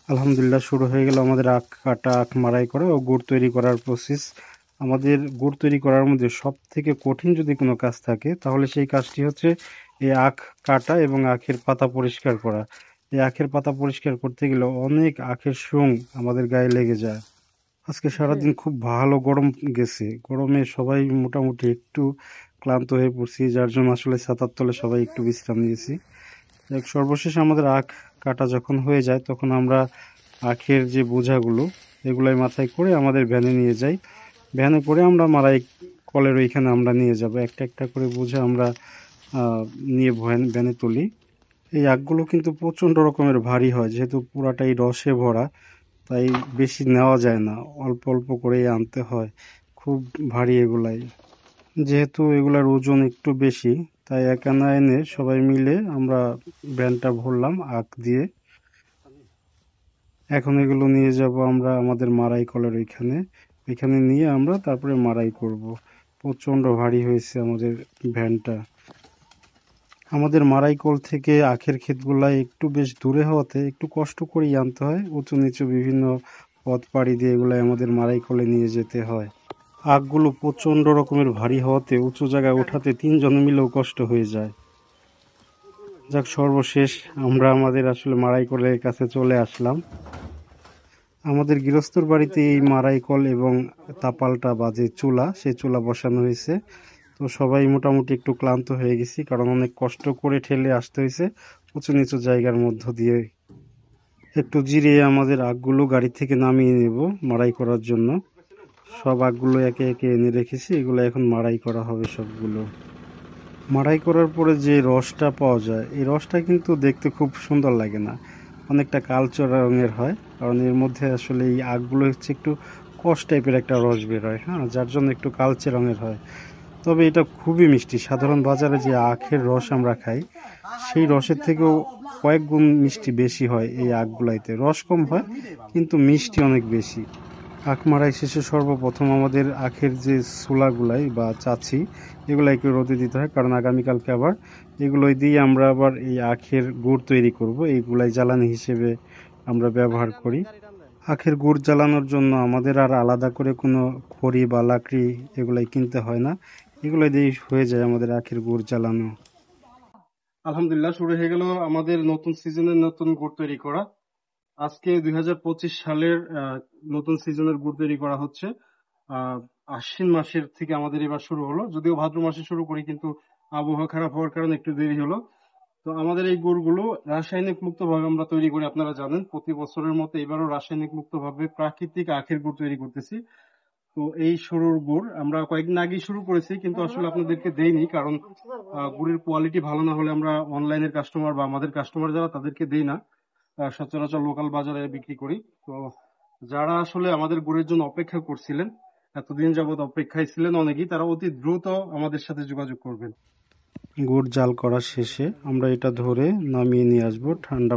আলহামদুলিল্লাহ, শুরু হয়ে গেল আমাদের আখ কাটা, আখ মাড়াই করা ও গুড় তৈরি করার প্রসেস। আমাদের গুড় তৈরি করার মধ্যে সব থেকে কঠিন যদি কোনো কাজ থাকে তাহলে সেই কাজটি হচ্ছে এই আখ কাটা এবং আখের পাতা পরিষ্কার করা। এই আখের পাতা পরিষ্কার করতে গেলে অনেক আখের শুং আমাদের গায়ে লেগে যায়। আজকে সারাদিন খুব ভালো গরম গেছে, গরমে সবাই মোটামুটি একটু ক্লান্ত হয়ে পড়ছি, যার জন্য আসলে ছাতার তলে সবাই একটু বিশ্রাম নিয়েছি। সর্বশেষ আমাদের আখ কাটা যখন হয়ে যায় তখন আমরা আখের যে বোঝাগুলো এগুলাই মাথায় করে আমাদের ভ্যানে নিয়ে যাই। ভ্যানে করে আমরা মারাই কলের ওইখানে আমরা নিয়ে যাব। একটা একটা করে বোঝা আমরা নিয়ে ভ্যানে তুলি। এই আখগুলো কিন্তু প্রচণ্ড রকমের ভারী হয়, যেহেতু পুরাটাই রসে ভরা, তাই বেশি নেওয়া যায় না, অল্প অল্প করেই আনতে হয়। খুব ভারী এগুলাই, যেহেতু এগুলার ওজন একটু বেশি, তাই একানা এনে সবাই মিলে আমরা ভ্যানটা ভরলাম আখ দিয়ে। এখন এগুলো নিয়ে যাব আমরা আমাদের মারাই কলের ওইখানে নিয়ে আমরা তারপরে মারাই করব। প্রচণ্ড ভারী হয়েছে আমাদের ভ্যানটা। আমাদের মারাই কল থেকে আখের ক্ষেতগুলা একটু বেশ দূরে হওয়াতে একটু কষ্ট করেই আনতে হয়, উঁচু নিচু বিভিন্ন পথ পাড়ি দিয়ে এগুলাই আমাদের মারাই কলে নিয়ে যেতে হয়। আখগুলো প্রচণ্ড রকমের ভারী হওয়াতে উঁচু জায়গায় ওঠাতে 3 জন মিলেও কষ্ট হয়ে যায়। যাক, সর্বশেষ আমরা আমাদের আসলে মারাই কলের কাছে চলে আসলাম। আমাদের গৃহস্থর বাড়িতে এই মারাই কল এবং তাপালটা বা যে চুলা, সেই চুলা বসানো হয়েছে। তো সবাই মোটামুটি একটু ক্লান্ত হয়ে গেছি, কারণ অনেক কষ্ট করে ঠেলে আসতে হয়েছে উঁচু নিচু জায়গার মধ্য দিয়ে। একটু জিরিয়ে আমাদের আখগুলো গাড়ি থেকে নামিয়ে নেব মারাই করার জন্য। সব আখগুলো একে একে এনে রেখেছি, এগুলো এখন মারাই করা হবে সবগুলো। মাড়াই করার পরে যে রসটা পাওয়া যায়, এই রসটা কিন্তু দেখতে খুব সুন্দর লাগে না, অনেকটা কালচে রঙের হয়, কারণ এর মধ্যে আসলে এই আখগুলো হচ্ছে একটু কষ টাইপের একটা রস বেরোয়, হ্যাঁ, যার জন্য একটু কালচে রঙের হয়। তবে এটা খুবই মিষ্টি। সাধারণ বাজারে যে আখের রস আমরা খাই, সেই রসের থেকেও কয়েক গুণ মিষ্টি বেশি হয় এই আখগুলাইতে। রস কম হয় কিন্তু মিষ্টি অনেক বেশি। আখ মারাই শেষে সর্বপ্রথম আমাদের আখের যে ছোলাগুলাই বা চাছি, এগুলাইকে রোদে দিতে হয়, কারণ আগামীকালকে আবার এগুলোই দিয়ে আমরা আবার এই আখের গুড় তৈরি করব। এইগুলাই জ্বালানি হিসেবে আমরা ব্যবহার করি। আখের গুড় জ্বালানোর জন্য আমাদের আর আলাদা করে কোনো খড়ি বা লাকড়ি এগুলাই কিনতে হয় না, এগুলাই দিয়েই হয়ে যায় আমাদের আখের গুড় জ্বালানো। আলহামদুলিল্লাহ, শুরু হয়ে গেল আমাদের নতুন সিজনের নতুন গুড় তৈরি করা। আজকে 2025 সালের নতুন সিজনের গুড় তৈরি করা হচ্ছে। আশ্বিন মাসের থেকে আমাদের এবার শুরু হলো, যদিও ভাদ্র মাসে শুরু করি, কিন্তু আবহাওয়া খারাপ হওয়ার কারণে একটু দেরি হলো। তো আমাদের এই গুড়গুলো রাসায়নিক মুক্ত ভাবে আমরা তৈরি করি, আপনারা জানেন। প্রতি বছরের মতো এবারও রাসায়নিক মুক্ত ভাবে প্রাকৃতিক আখের গুড় তৈরি করতেছি। তো এই শুরুর গুড় আমরা কয়েকদিন আগেই শুরু করেছি, কিন্তু আসলে আপনাদেরকে দেইনি, কারণ গুড়ের কোয়ালিটি ভালো না হলে আমরা অনলাইনের কাস্টমার বা আমাদের কাস্টমার যারা, তাদেরকে দেই না, সচরাচর লোকাল বাজারে বিক্রি করি। তো যারা আসলে আমাদের গুড়ের জন্য অপেক্ষা করছিলেন, এতদিন যাবত অপেক্ষায় ছিলেন অনেকেই, তারা অতি দ্রুত আমাদের সাথে যোগাযোগ করবেন। গুড় জাল করা শেষে আমরা এটা ধরে নামিয়ে নিয়ে আসবো ঠান্ডা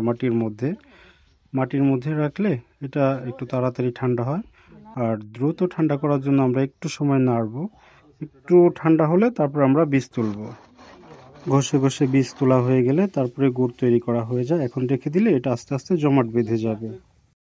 মাটির মধ্যে রাখলে এটা একটু তাড়াতাড়ি ঠান্ডা হয়। আর দ্রুত ঠান্ডা করার জন্য আমরা একটু সময় নাড়বো, একটু ঠান্ডা হলে তারপর আমরা বীজ তুলবো। ঘষে ঘষে বীজ তোলা হয়ে গেলে তারপরে গুড় তৈরি করা হয়ে যায়। এখন রেখে দিলে এটা আস্তে আস্তে জমাট বেঁধে যাবে।